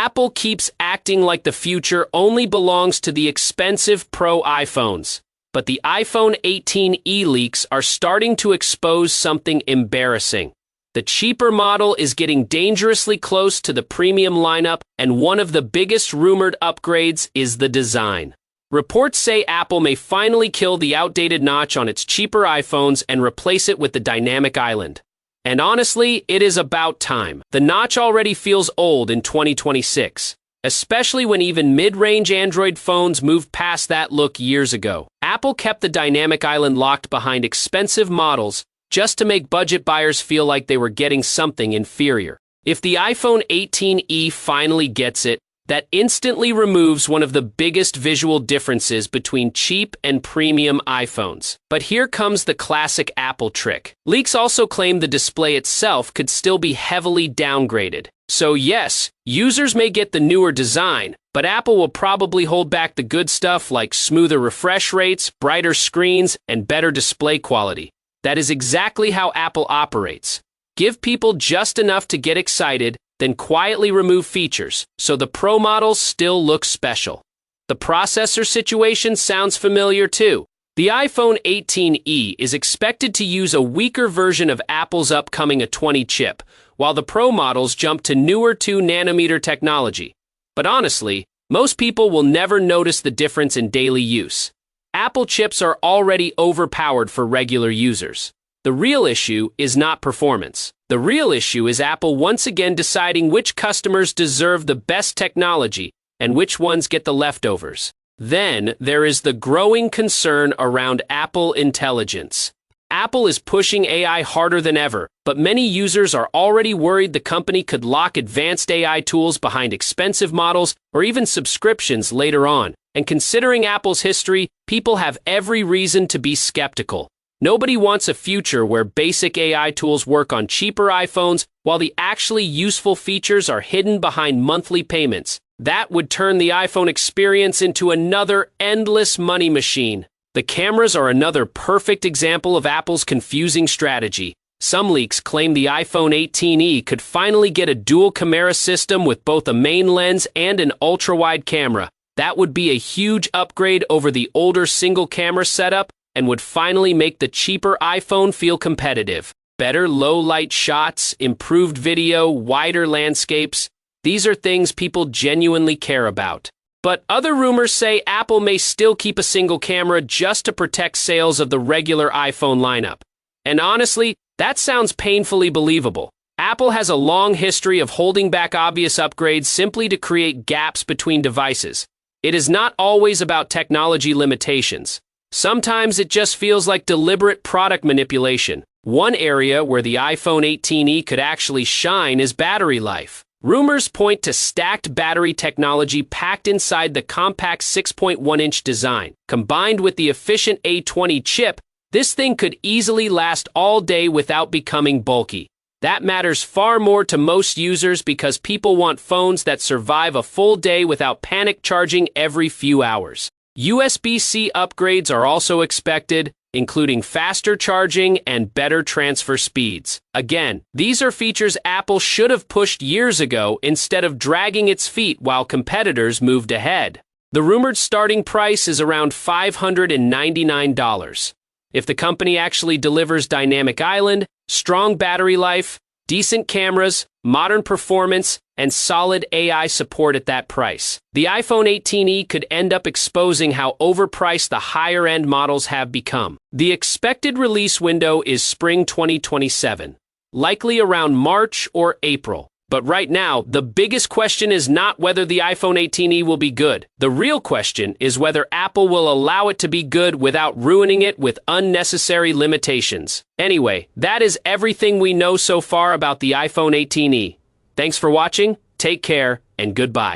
Apple keeps acting like the future only belongs to the expensive Pro iPhones. But the iPhone 18e leaks are starting to expose something embarrassing. The cheaper model is getting dangerously close to the premium lineup, and one of the biggest rumored upgrades is the design. Reports say Apple may finally kill the outdated notch on its cheaper iPhones and replace it with the dynamic island. And honestly, it is about time. The notch already feels old in 2026, especially when even mid-range Android phones moved past that look years ago. Apple kept the dynamic island locked behind expensive models just to make budget buyers feel like they were getting something inferior. If the iPhone 18e finally gets it, that instantly removes one of the biggest visual differences between cheap and premium iPhones. But here comes the classic Apple trick. Leaks also claim the display itself could still be heavily downgraded. So yes, users may get the newer design, but Apple will probably hold back the good stuff like smoother refresh rates, brighter screens, and better display quality. That is exactly how Apple operates. Give people just enough to get excited, then quietly remove features, so the Pro models still look special. The processor situation sounds familiar too. The iPhone 18e is expected to use a weaker version of Apple's upcoming A20 chip, while the Pro models jump to newer 2nm technology. But honestly, most people will never notice the difference in daily use. Apple chips are already overpowered for regular users. The real issue is not performance. The real issue is Apple once again deciding which customers deserve the best technology and which ones get the leftovers. Then there is the growing concern around Apple Intelligence. Apple is pushing AI harder than ever, but many users are already worried the company could lock advanced AI tools behind expensive models or even subscriptions later on. And considering Apple's history, people have every reason to be skeptical. Nobody wants a future where basic AI tools work on cheaper iPhones while the actually useful features are hidden behind monthly payments. That would turn the iPhone experience into another endless money machine. The cameras are another perfect example of Apple's confusing strategy. Some leaks claim the iPhone 18e could finally get a dual camera system with both a main lens and an ultra-wide camera. That would be a huge upgrade over the older single-camera setup and would finally make the cheaper iPhone feel competitive. Better low-light shots, improved video, wider landscapes. These are things people genuinely care about. But other rumors say Apple may still keep a single camera just to protect sales of the regular iPhone lineup. And honestly, that sounds painfully believable. Apple has a long history of holding back obvious upgrades simply to create gaps between devices. It is not always about technology limitations. Sometimes it just feels like deliberate product manipulation. One area where the iPhone 18e could actually shine is battery life. Rumors point to stacked battery technology packed inside the compact 6.1-inch design. Combined with the efficient A20 chip, this thing could easily last all day without becoming bulky. That matters far more to most users because people want phones that survive a full day without panic charging every few hours. USB-C upgrades are also expected, including faster charging and better transfer speeds. Again, these are features Apple should have pushed years ago instead of dragging its feet while competitors moved ahead. The rumored starting price is around $599. If the company actually delivers dynamic island, strong battery life, decent cameras, modern performance, and solid AI support at that price, the iPhone 18e could end up exposing how overpriced the higher-end models have become. The expected release window is spring 2027, likely around March or April. But right now, the biggest question is not whether the iPhone 18e will be good. The real question is whether Apple will allow it to be good without ruining it with unnecessary limitations. Anyway, that is everything we know so far about the iPhone 18e. Thanks for watching, take care, and goodbye.